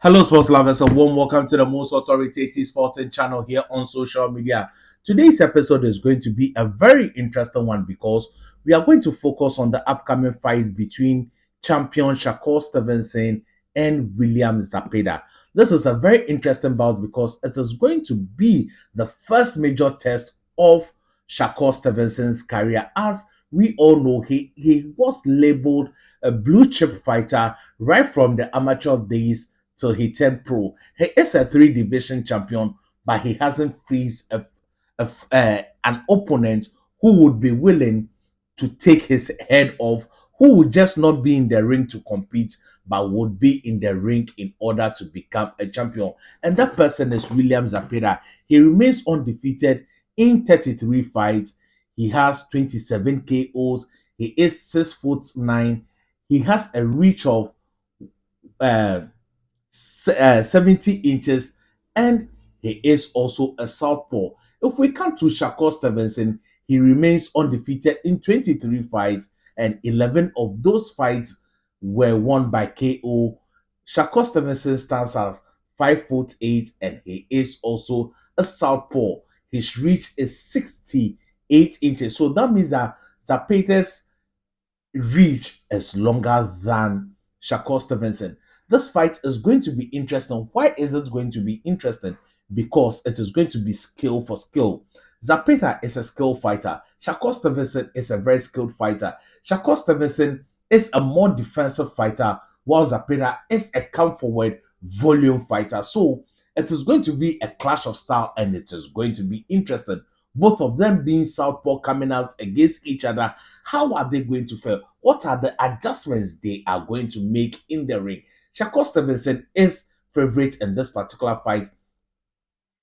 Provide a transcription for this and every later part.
Hello, sports lovers, and warm welcome to the most authoritative sporting channel here on social media. Today's episode is going to be a very interesting one because we are going to focus on the upcoming fight between champion Shakur Stevenson and William Zapeda. This is a very interesting bout because it is going to be the first major test of Shakur Stevenson's career. As we all know, he was labeled a blue chip fighter right from the amateur days till he turned pro. He is a three division champion, but he hasn't faced an opponent who would be willing to take his head off, who would just not be in the ring to compete, but would be in the ring in order to become a champion. And that person is William Zapeda. He remains undefeated in 33 fights. He has 27 KOs. He is 6 foot 9. He has a reach of uh, 70 inches, and he is also a southpaw. If we come to Shakur Stevenson, he remains undefeated in 23 fights, and 11 of those fights were won by KO. Shakur Stevenson stands as 5 foot 8, and he is also a southpaw. His reach is 68 inches, so that means that Zapeda's reach is longer than Shakur Stevenson. This fight is going to be interesting. Why is it going to be interesting? Because it is going to be skill for skill. Zapeta is a skilled fighter. Shakur Stevenson is a very skilled fighter. Shakur Stevenson is a more defensive fighter, while Zapeta is a come forward volume fighter. So it is going to be a clash of style and it is going to be interesting. Both of them being southpaw coming out against each other. How are they going to fare? What are the adjustments they are going to make in the ring? Shakur Stevenson is favorite in this particular fight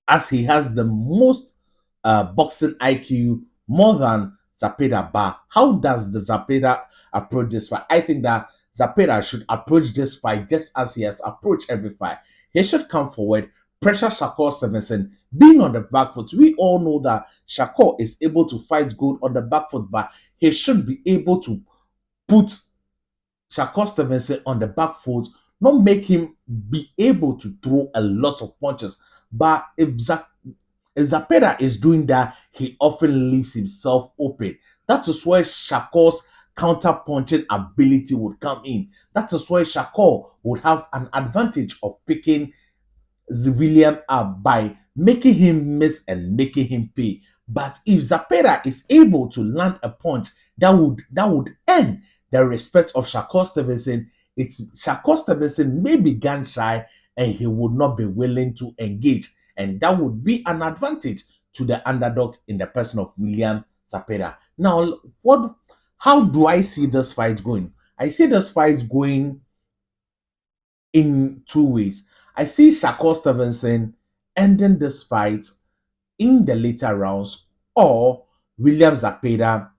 as he has the most boxing IQ more than Zapeda. But how does the Zapeda approach this fight? I think that Zapeda should approach this fight just as he has approached every fight. He should come forward, pressure Shakur Stevenson, being on the back foot. We all know that Shakur is able to fight good on the back foot, but he should be able to put Shakur Stevenson on the back foot, not make him be able to throw a lot of punches. But if Zapeda is doing that, he often leaves himself open. That is where Shakur's counter punching ability would come in. That is where Shakur would have an advantage of picking William up by making him miss and making him pay. But if Zapeda is able to land a punch that would end the respect of Shakur Stevenson, it's Shakur Stevenson may be gun shy and he would not be willing to engage, and that would be an advantage to the underdog in the person of William Zapeda. Now, what? How do I see this fight going? I see this fight going in two ways. I see Shakur Stevenson ending this fight in the later rounds, or William Zapeda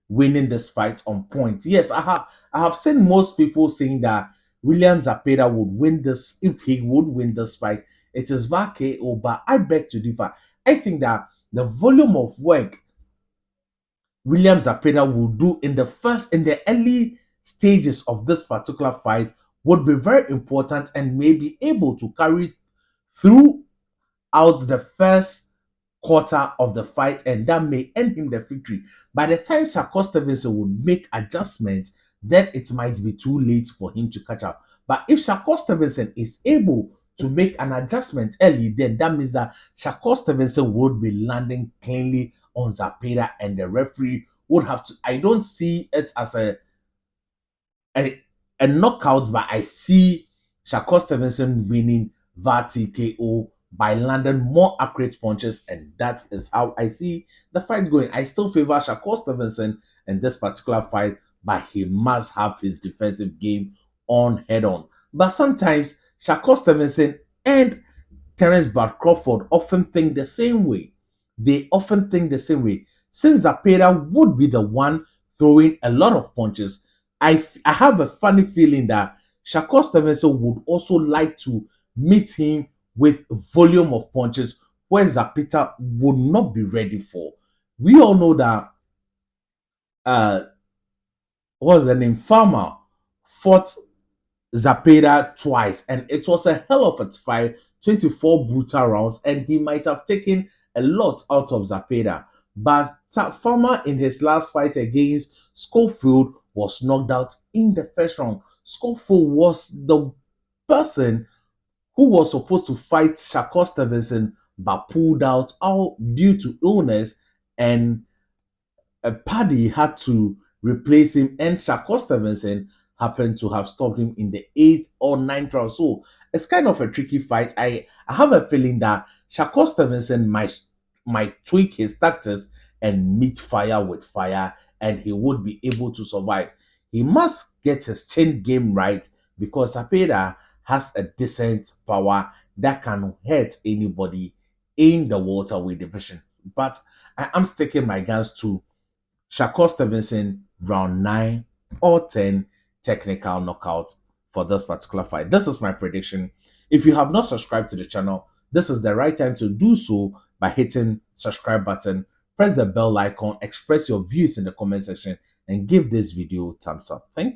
winning this fight on points. Yes, I have seen most people saying that William Zapeda would win this if he would win this fight. It is via KO, but I beg to differ. I think that the volume of work William Zapeda will do in the early stages of this particular fight would be very important and may be able to carry throughout the first quarter of the fight, and that may end him the victory. By the time Shakur Stevenson would make adjustments, then it might be too late for him to catch up. But if Shakur Stevenson is able to make an adjustment early, then that means that Shakur Stevenson would be landing cleanly on Zapeda, and the referee would have to. I don't see it as a, a knockout, but I see Shakur Stevenson winning via TKO by landing more accurate punches, and that is how I see the fight going. I still favor Shakur Stevenson in this particular fight, but he must have his defensive game on head on. But sometimes Shakur Stevenson and Terence Bud Crawford often think the same way. They often think the same way. Since Zapeda would be the one throwing a lot of punches, I have a funny feeling that Shakur Stevenson would also like to meet him with volume of punches where Zapita would not be ready for. We all know that uh what's the name? Farmer fought Zapeda twice, and it was a hell of a fight. 24 brutal rounds, and he might have taken a lot out of Zapeda. But Farmer, in his last fight against Schofield, was knocked out in the first round. Schofield was the person who was supposed to fight Shakur Stevenson but pulled out all due to illness, and a Paddy had to replace him, and Shakur Stevenson happened to have stopped him in the eighth or ninth round. So it's kind of a tricky fight. I have a feeling that Shakur Stevenson might tweak his tactics and meet fire with fire, and he would be able to survive. He must get his chin game right because Zapeda has a decent power that can hurt anybody in the welterweight division. But I am sticking my guns to Shakur Stevenson round 9 or 10 technical knockout for this particular fight. This is my prediction. If you have not subscribed to the channel, this is the right time to do so by hitting subscribe button, press the bell icon, express your views in the comment section, and give this video thumbs up. Thank you.